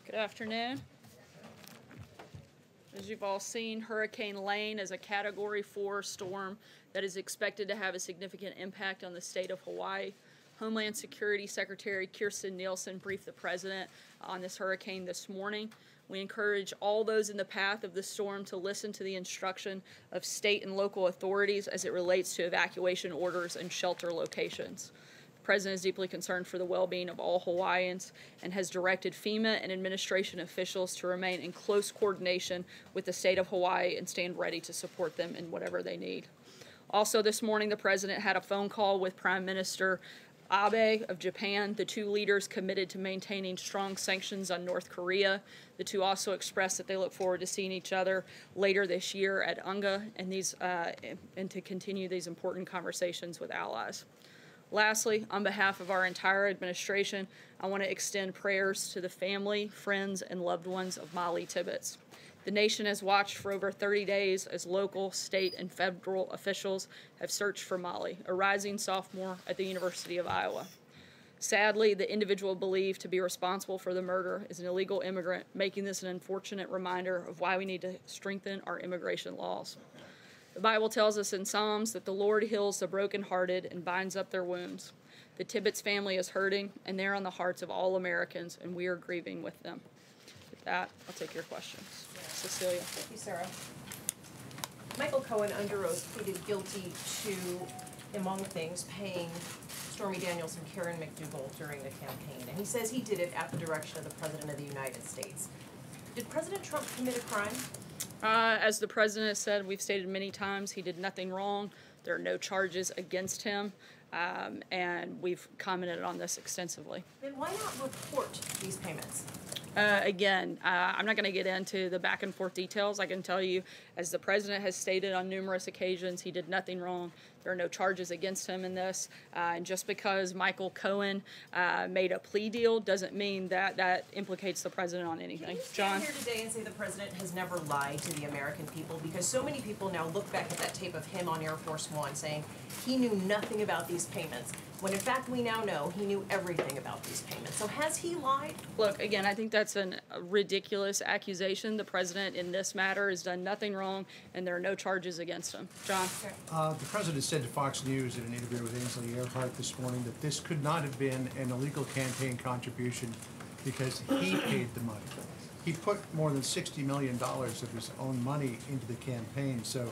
Good afternoon. As you've all seen, Hurricane Lane is a Category 4 storm that is expected to have a significant impact on the state of Hawaii. Homeland Security Secretary Kirstjen Nielsen briefed the President on this hurricane this morning. We encourage all those in the path of the storm to listen to the instruction of state and local authorities as it relates to evacuation orders and shelter locations. The President is deeply concerned for the well-being of all Hawaiians and has directed FEMA and administration officials to remain in close coordination with the state of Hawaii and stand ready to support them in whatever they need. Also this morning, the President had a phone call with Prime Minister Abe of Japan. The two leaders committed to maintaining strong sanctions on North Korea. The two also expressed that they look forward to seeing each other later this year at UNGA and to continue these important conversations with allies. Lastly, on behalf of our entire administration, I want to extend prayers to the family, friends, and loved ones of Molly Tibbetts. The nation has watched for over 30 days as local, state, and federal officials have searched for Molly, a rising sophomore at the University of Iowa. Sadly, the individual believed to be responsible for the murder is an illegal immigrant, making this an unfortunate reminder of why we need to strengthen our immigration laws. The Bible tells us in Psalms that the Lord heals the brokenhearted and binds up their wounds. The Tibbetts family is hurting, and they're on the hearts of all Americans, and we are grieving with them. With that, I'll take your questions. Cecilia. Thank you, Sarah. Michael Cohen, under oath, pleaded guilty to, among things, paying Stormy Daniels and Karen McDougal during the campaign. And he says he did it at the direction of the President of the United States. Did President Trump commit a crime? As the president has said, we've stated many times, he did nothing wrong. There are no charges against him, and we've commented on this extensively. Then why not report these payments? Again, I'm not going to get into the back and forth details. I can tell you, as the president has stated on numerous occasions, he did nothing wrong. There are no charges against him in this. And just because Michael Cohen made a plea deal doesn't mean that that implicates the president on anything. Can you John? stand here today and say the president has never lied to the American people? Because so many people now look back at that tape of him on Air Force One saying he knew nothing about these payments, when in fact we now know he knew everything about these payments. So has he lied? Look, again, I think that's a ridiculous accusation. The president in this matter has done nothing wrong, and there are no charges against him. John? The president said to Fox News in an interview with Ainsley Earhart this morning that this could not have been an illegal campaign contribution because he paid the money. He put more than $60 million of his own money into the campaign. So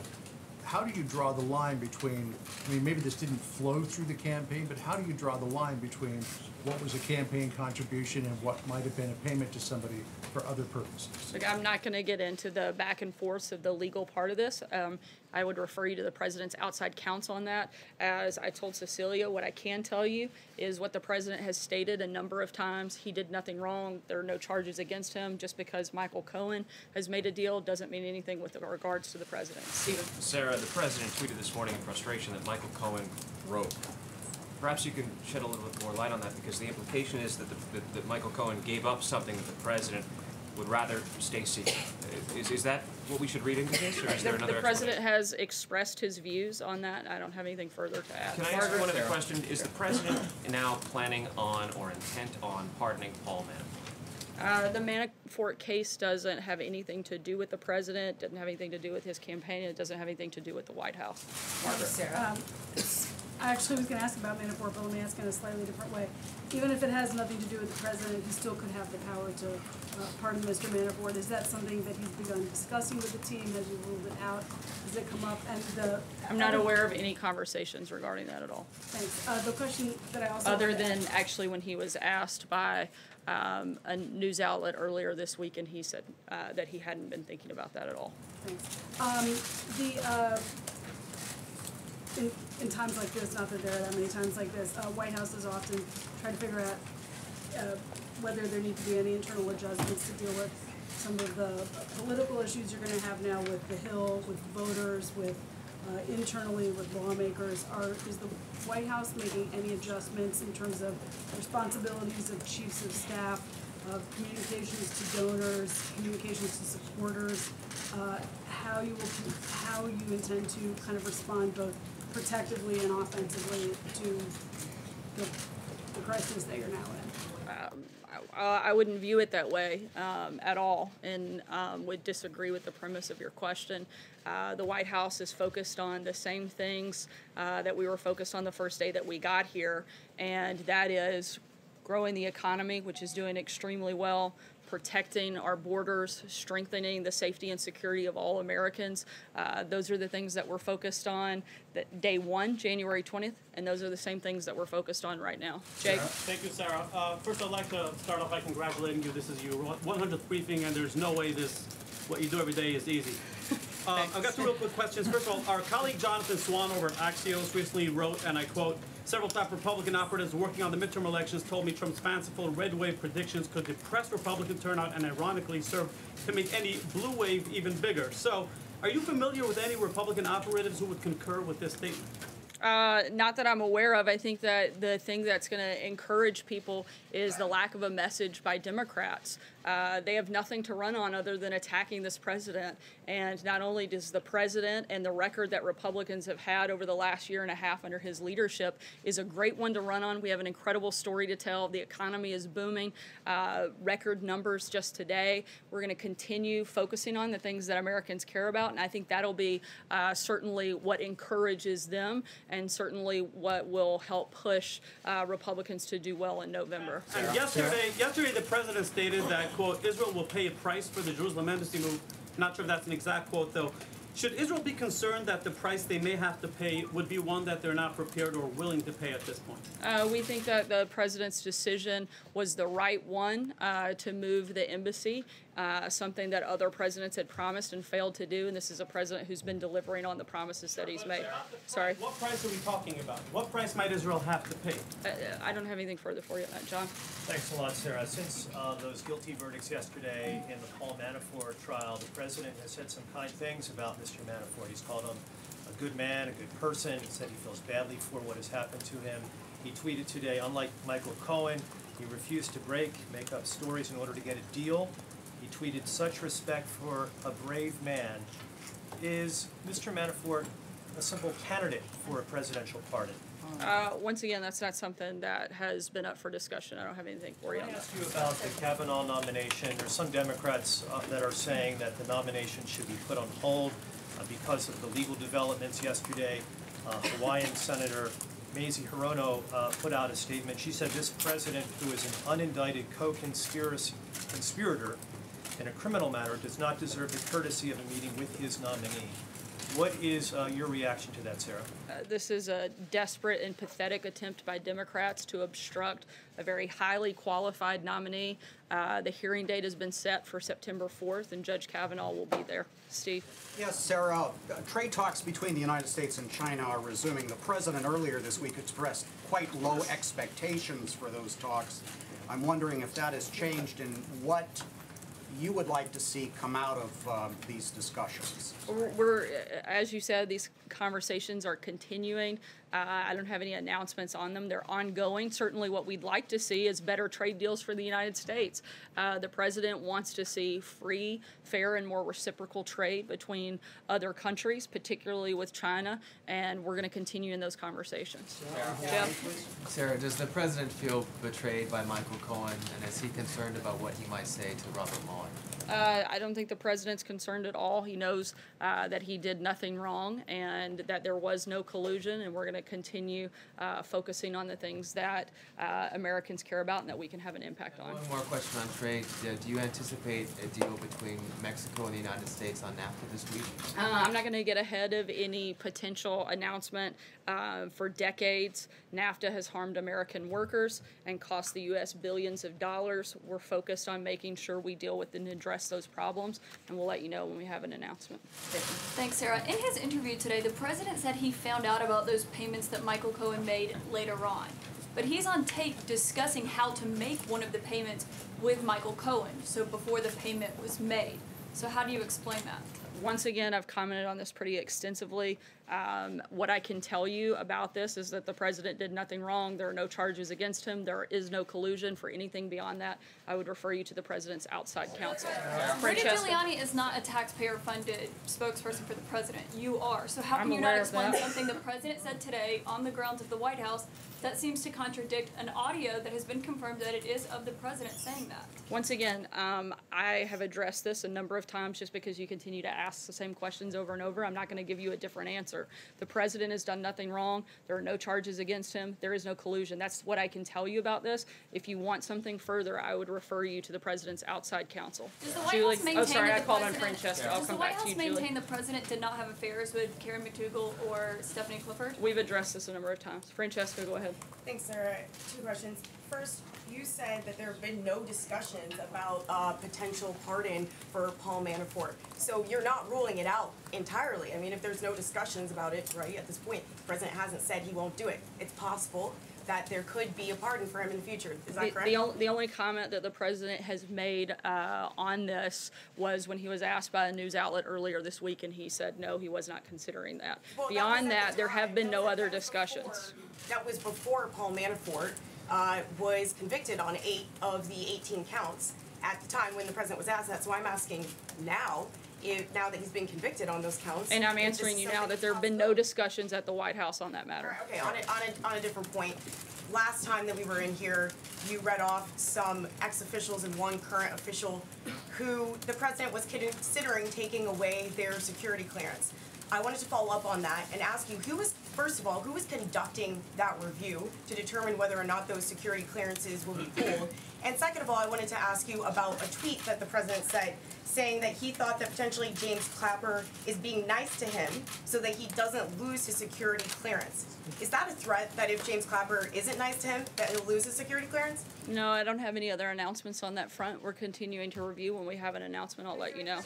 how do you draw the line between, I mean, maybe this didn't flow through the campaign, but how do you draw the line between what was a campaign contribution and what might have been a payment to somebody for other purposes? Look, I'm not going to get into the back and forth of the legal part of this. I would refer you to the president's outside counsel on that. As I told Cecilia, what I can tell you is what the president has stated a number of times. He did nothing wrong. There are no charges against him. Just because Michael Cohen has made a deal doesn't mean anything with regards to the president. Stephen? Sarah, the president tweeted this morning in frustration that Michael Cohen broke. Perhaps you can shed a little bit more light on that, because the implication is that Michael Cohen gave up something that the president would rather stay secret. Is that what we should read into this, or is there another The president has expressed his views on that. I don't have anything further to add. Can I ask one other question? Is the president now planning on or intent on pardoning Paul Manafort? The Manafort case doesn't have anything to do with the president, doesn't have anything to do with his campaign, it doesn't have anything to do with the White House. Margaret? Sarah. I actually was going to ask about Manafort, but let me ask in a slightly different way. Even if it has nothing to do with the president, he still could have the power to pardon Mr. Manafort. Is that something that he's begun discussing with the team? Has he ruled it out? Does it come up? And I'm not aware of any conversations regarding that at all. Thanks. The question that I also Other wanted to than ask- actually when he was asked by a news outlet earlier this week, and he said that he hadn't been thinking about that at all. Thanks. In times like this, not that there are that many times like this, White Houses often try to figure out whether there need to be any internal adjustments to deal with some of the political issues you're going to have now with the Hill, with voters, with internally with lawmakers. Is the White House making any adjustments in terms of responsibilities of chiefs of staff, of communications to donors, communications to supporters, how you intend to kind of respond both protectively and offensively to the crisis that you're now in? I wouldn't view it that way at all, and would disagree with the premise of your question. The White House is focused on the same things that we were focused on the first day that we got here, and that is growing the economy, which is doing extremely well, protecting our borders, strengthening the safety and security of all Americans. Those are the things that we're focused on day one, January 20th, and those are the same things that we're focused on right now. Jake? Thank you, Sarah. First, I'd like to start off by congratulating you. This is your 100th briefing, and there's no way what you do every day is easy. I've got two real quick questions. First of all, our colleague Jonathan Swan over at Axios recently wrote, and I quote, "Several top Republican operatives working on the midterm elections told me Trump's fanciful red wave predictions could depress Republican turnout and ironically serve to make any blue wave even bigger." So, are you familiar with any Republican operatives who would concur with this statement? Not that I'm aware of. I think that the thing that's going to encourage people is the lack of a message by Democrats. They have nothing to run on other than attacking this president. And not only does the president and the record that Republicans have had over the last year and a half under his leadership is a great one to run on. We have an incredible story to tell. The economy is booming. Record numbers just today. We're going to continue focusing on the things that Americans care about. And I think that'll be certainly what encourages them and certainly what will help push Republicans to do well in November. And yesterday the president stated that, quote, Israel will pay a price for the Jerusalem embassy move. Not sure if that's an exact quote, though. Should Israel be concerned that the price they may have to pay would be one that they're not prepared or willing to pay at this point? We think that the president's decision was the right one to move the embassy, something that other presidents had promised and failed to do, and this is a president who's been delivering on the promises that he's made. Sorry, What price are we talking about? What price might Israel have to pay? I don't have anything further for you, John. Thanks a lot, Sarah. Since those guilty verdicts yesterday in the Paul Manafort trial, the president has said some kind things about Mr. Manafort. He's called him a good man, a good person. He said he feels badly for what has happened to him. He tweeted today, unlike Michael Cohen, he refused to make up stories in order to get a deal. He tweeted, such respect for a brave man. Is Mr. Manafort a simple candidate for a presidential pardon? Once again, that's not something that has been up for discussion. I don't have anything for you Let on me that. ask you about the Kavanaugh nomination. There's some Democrats that are saying that the nomination should be put on hold because of the legal developments yesterday. Hawaiian Senator Mazie Hirono put out a statement. She said this president, who is an unindicted conspirator in a criminal matter, does not deserve the courtesy of a meeting with his nominee. What is your reaction to that, Sarah? This is a desperate and pathetic attempt by Democrats to obstruct a very highly qualified nominee. The hearing date has been set for September 4th, and Judge Kavanaugh will be there. Steve? Yes, Sarah. Trade talks between the United States and China are resuming. The president earlier this week expressed quite low expectations for those talks. I'm wondering if that has changed and what you would like to see come out of these discussions. We're, as you said, these conversations are continuing. I don't have any announcements on them. They're ongoing. Certainly what we'd like to see is better trade deals for the United States. The president wants to see free, fair, and more reciprocal trade between other countries, particularly with China, and we're going to continue in those conversations. Jeff? Sarah, does the president feel betrayed by Michael Cohen, and is he concerned about what he might say to Robert Mueller? I don't think the president's concerned at all. He knows that he did nothing wrong and that there was no collusion, and we're going to continue focusing on the things that Americans care about and that we can have an impact on. One more question on trade. Do you anticipate a deal between Mexico and the United States on NAFTA this week? I'm not going to get ahead of any potential announcement. For decades, NAFTA has harmed American workers and cost the U.S. billions of dollars. We're focused on making sure we deal with and address those problems, and we'll let you know when we have an announcement. Thanks, Sarah. In his interview today, the president said he found out about those payments that Michael Cohen made later on. But he's on tape discussing how to make one of the payments with Michael Cohen, so before the payment was made. So how do you explain that? Once again, I've commented on this pretty extensively. What I can tell you about this is that the president did nothing wrong. There are no charges against him. There is no collusion. For anything beyond that, I would refer you to the president's outside counsel. Rudy Giuliani is not a taxpayer-funded spokesperson for the president. You are. So how can you not aware of explain that. something the president said today on the grounds of the White House that seems to contradict an audio that has been confirmed that it is of the president saying that? Once again, I have addressed this a number of times. Just because you continue to ask the same questions over and over, I'm not going to give you a different answer. The president has done nothing wrong. There are no charges against him. There is no collusion. That's what I can tell you about this. If you want something further, I would refer you to the president's outside counsel. Does the White Julie? House maintain Oh, sorry, that I the called on president- Francesca. I'll Does the come White back to House you, Julie. maintain the president did not have affairs with Karen McDougal or Stephanie Clifford? We've addressed this a number of times. Francesca, go ahead. Thanks, Sarah. Two questions. First, you said that there have been no discussions about potential pardon for Paul Manafort. So you're not ruling it out entirely. I mean, if there's no discussions about it, right, at this point, the president hasn't said he won't do it. It's possible that there could be a pardon for him in the future. Is that correct? The only comment that the president has made on this was when he was asked by a news outlet earlier this week, and he said no, he was not considering that. Well, Beyond was at that, the there time. have been no That other was discussions. That was before Paul Manafort was convicted on 8 of the 18 counts at the time when the president was asked that. So I'm asking now, now that he's been convicted on those counts. And I'm if this answering is you now something that there have been no discussions at the White House on that matter. Okay, on a different point. Last time that we were in here, you read off some ex-officials and one current official who the president was considering taking away their security clearance. I wanted to follow up on that and ask you, first of all, who was conducting that review to determine whether or not those security clearances will be pulled? And second of all, I wanted to ask you about a tweet that the president said saying that he thought that potentially James Clapper is being nice to him so that he doesn't lose his security clearance. Is that a threat that if James Clapper isn't nice to him, that he'll lose his security clearance? No, I don't have any other announcements on that front. We're continuing to review. When we have an announcement, I'll let you know.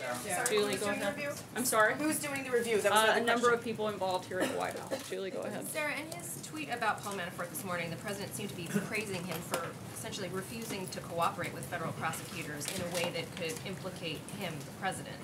Julie, Who's go doing the ahead. review? I'm sorry? Who's doing the review? That was A another number question. of people involved here at the White House. Julie, go ahead. Sarah, in his tweet about Paul Manafort this morning, the president seemed to be praising him for essentially refusing to cooperate with federal prosecutors in a way that could implicate him, the president.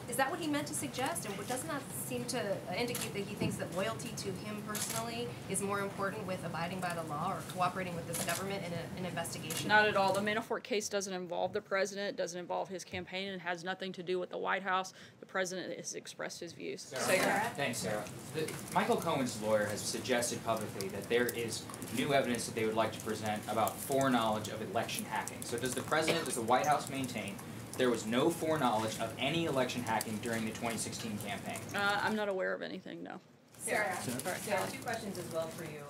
Is that what he meant to suggest? And doesn't that seem to indicate that he thinks that loyalty to him personally is more important with abiding by the law or cooperating with this government in an investigation? Not at all. The Manafort case doesn't involve the president, doesn't involve his campaign, and has nothing to do with the White House. The president has expressed his views. Thanks, Sarah. Michael Cohen's lawyer has suggested publicly that there is new evidence that they would like to present about foreknowledge of election hacking. So does the White House maintain there was no foreknowledge of any election hacking during the 2016 campaign? I'm not aware of anything, no. Sarah, Sarah, 2 questions as well for you.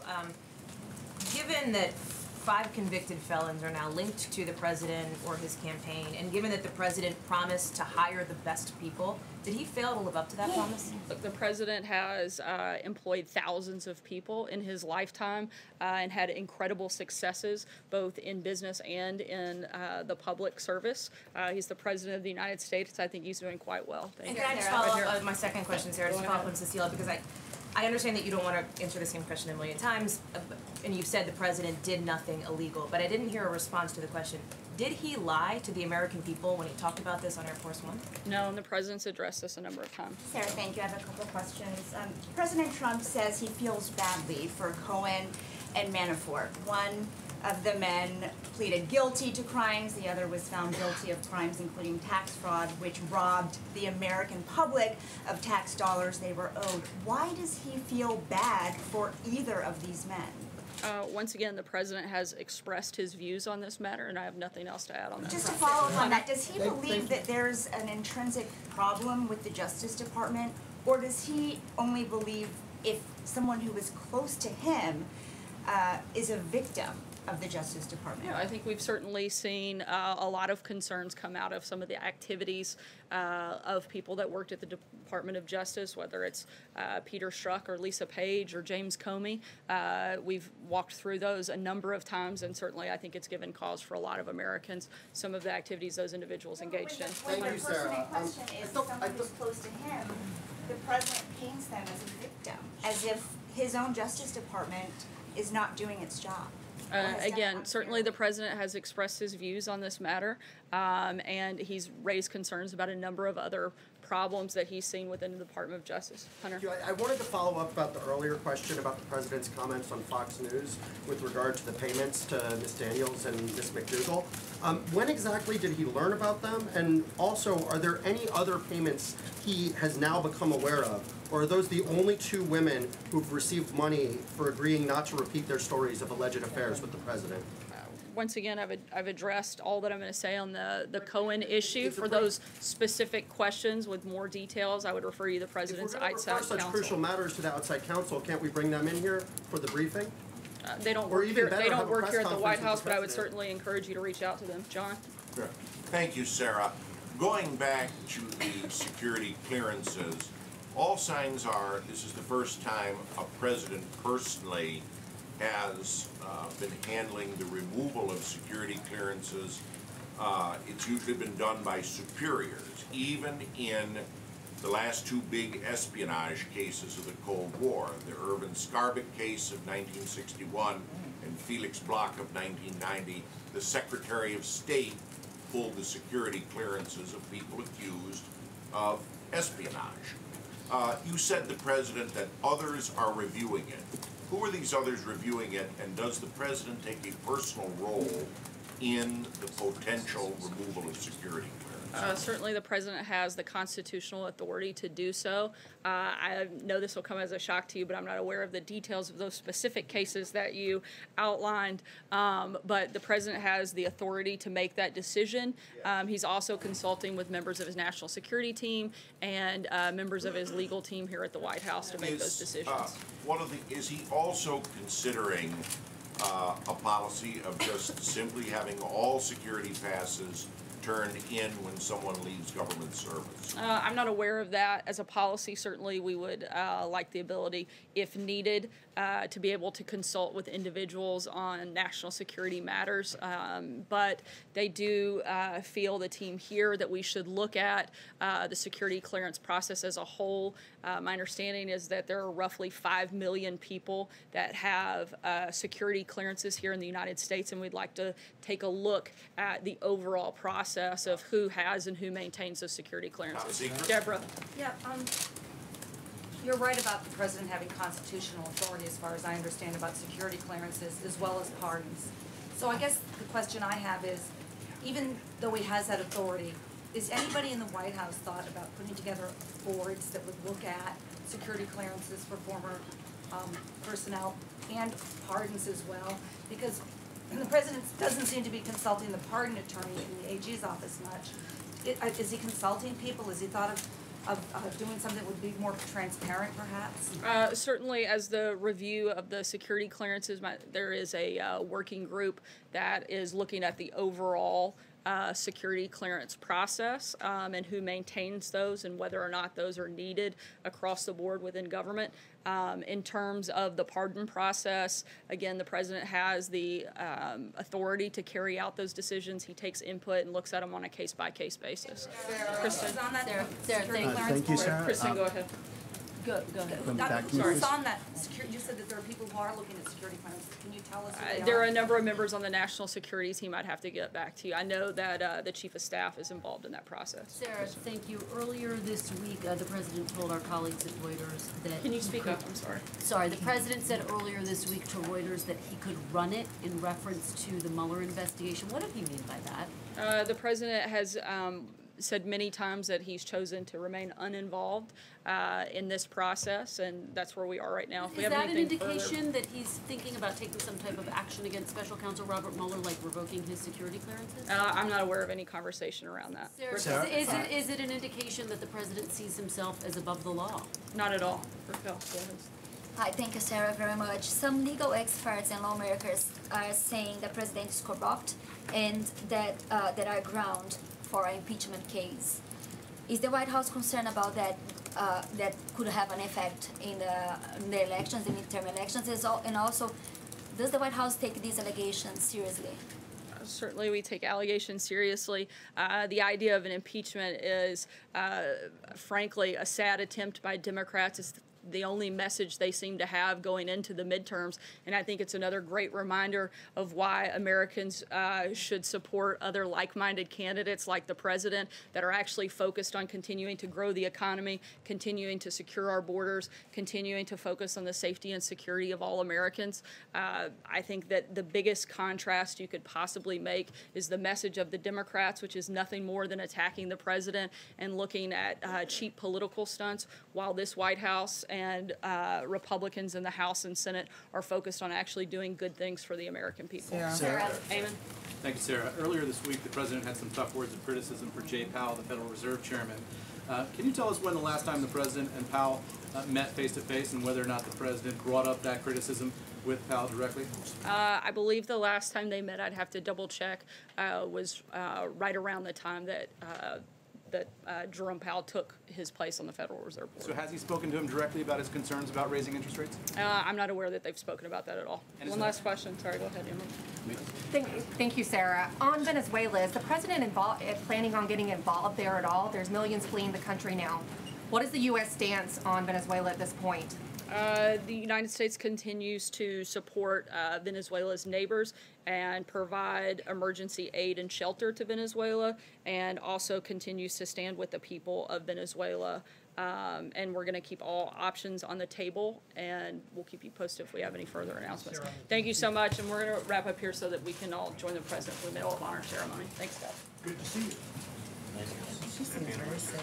Given that 5 convicted felons are now linked to the president or his campaign, and given that the president promised to hire the best people, did he fail to live up to that promise? Look, the president has employed thousands of people in his lifetime and had incredible successes both in business and in the public service. He's the president of the United States. I think he's doing quite well. And can I just follow up with my second question, Sarah, just to follow up on Cecilia, because I understand that you don't want to answer the same question a million times, and you've said the president did nothing illegal, but I didn't hear a response to the question. Did he lie to the American people when he talked about this on Air Force One? No, and the president's addressed this a number of times. Sarah, thank you. I have a couple of questions. President Trump says he feels badly for Cohen and Manafort. One of the men pleaded guilty to crimes. The other was found guilty of crimes including tax fraud, which robbed the American public of tax dollars they were owed. Why does he feel bad for either of these men? Once again, the president has expressed his views on this matter, and I have nothing else to add on that. Just to follow up on that, does he believe that there's an intrinsic problem with the Justice Department, or does he only believe if someone who is close to him is a victim of the Justice Department? Yeah, I think we've certainly seen a lot of concerns come out of some of the activities of people that worked at the Department of Justice, whether it's Peter Strzok or Lisa Page or James Comey. We've walked through those a number of times, and certainly I think it's given cause for a lot of Americans, some of the activities those individuals engaged in. When the person in question is someone who's close to him, the president paints them as a victim, as if his own Justice Department is not doing its job. Again, certainly the president has expressed his views on this matter, and he's raised concerns about a number of other problems that he's seen within the Department of Justice. Hunter? I wanted to follow up about the earlier question about the president's comments on Fox News with regard to the payments to Ms. Daniels and Ms. McDougal. When exactly did he learn about them? And also, are there any other payments he has now become aware of? Or are those the only 2 women who've received money for agreeing not to repeat their stories of alleged affairs with the president? Once again, I've addressed all that I'm going to say on the Cohen issue. For those specific questions with more details, I would refer you to the president's outside counsel. Such crucial matters to the outside counsel, can't we bring them in here for the briefing? They don't work here. They don't work here at the White House, but I would certainly encourage you to reach out to them. John? Sure. Thank you, Sarah. Going back to the security clearances, all signs are this is the first time a president personally has been handling the removal of security clearances. It's usually been done by superiors, even in the last 2 big espionage cases of the Cold War, the Irvin Scarbic case of 1961 and Felix Bloch of 1990. The Secretary of State pulled the security clearances of people accused of espionage. You said, the president, that others are reviewing it. Who are these others reviewing it, and does the president take a personal role in the potential removal of security clearance? Certainly the president has the constitutional authority to do so. I know this will come as a shock to you, but I'm not aware of the details of those specific cases that you outlined. But the president has the authority to make that decision. He's also consulting with members of his national security team and members of his legal team here at the White House to make those decisions. Is he also considering a policy of just simply having all security passes turned in when someone leaves government service? I'm not aware of that. As a policy, certainly we would like the ability, if needed, to be able to consult with individuals on national security matters. But they do feel, the team here, that we should look at the security clearance process as a whole. My understanding is that there are roughly 5 million people that have security clearances here in the United States, and we'd like to take a look at the overall process of who has and who maintains those security clearances. Deborah. Yeah, you're right about the president having constitutional authority, as far as I understand, about security clearances as well as pardons. So I guess the question I have is, even though he has that authority, is anybody in the White House thought about putting together boards that would look at security clearances for former personnel and pardons as well? Because the president doesn't seem to be consulting the pardon attorney in the AG's office much. Is he consulting people? Has he thought of doing something that would be more transparent, perhaps? Certainly, as the review of the security clearances, there is a working group that is looking at the overall security clearance process and who maintains those and whether or not those are needed across the board within government. In terms of the pardon process, again, the president has the authority to carry out those decisions. He takes input and looks at them on a case-by-case basis. Kristen. Thank you, Sarah. Kristen, go ahead. Go ahead. Sorry. On that, you said that there are people who are looking at security clearance. Can you tell us who they There are a number of members on the national security team. I'd have to get back to you. I know that the chief of staff is involved in that process. Sarah, thank you. Earlier this week, the president told our colleagues at Reuters that... Can you speak up? I'm sorry. Sorry. The president said earlier this week to Reuters that he could run it in reference to the Mueller investigation. What did he mean by that? The president has said many times that he's chosen to remain uninvolved in this process, and that's where we are right now. If we Is have that an anything indication further, that he's thinking about taking some type of action against Special Counsel Robert Mueller, like revoking his security clearances? I'm not aware of any conversation around that. Sarah, is it an indication that the president sees himself as above the law? Not at all. Raquel, go ahead. Hi, thank you, Sarah, very much. Some legal experts and lawmakers are saying the president is corrupt and that there are ground for an impeachment case. Is the White House concerned about that? That could have an effect in the elections, the midterm elections, and also, does the White House take these allegations seriously? Certainly, we take allegations seriously. The idea of an impeachment is, frankly, a sad attempt by Democrats. It's the only message they seem to have going into the midterms, and I think it's another great reminder of why Americans should support other like-minded candidates like the president that are actually focused on continuing to grow the economy, continuing to secure our borders, continuing to focus on the safety and security of all Americans. I think that the biggest contrast you could possibly make is the message of the Democrats, which is nothing more than attacking the president and looking at cheap political stunts, while this White House and Republicans in the House and Senate are focused on actually doing good things for the American people. Sarah. Eamon? Thank you, Sarah. Earlier this week, the president had some tough words of criticism for Jay Powell, the Federal Reserve Chairman. Can you tell us when the last time the president and Powell met face-to-face and whether or not the president brought up that criticism with Powell directly? I believe the last time they met, I'd have to double-check, was right around the time that Jerome Powell took his place on the Federal Reserve Board. So has he spoken to him directly about his concerns about raising interest rates? I'm not aware that they've spoken about that at all. One last question. Sorry, go ahead, Emma. Thank you, Sarah. On Venezuela, is the president planning on getting involved there at all? There's millions fleeing the country now. What is the U.S. stance on Venezuela at this point? The United States continues to support Venezuela's neighbors and provide emergency aid and shelter to Venezuela, and also continues to stand with the people of Venezuela. And we're going to keep all options on the table, and we'll keep you posted if we have any further announcements. Thank you so much, and we're going to wrap up here so that we can all join the president for the Medal of Honor ceremony. Thanks, guys. Good to see you. She seems very sad.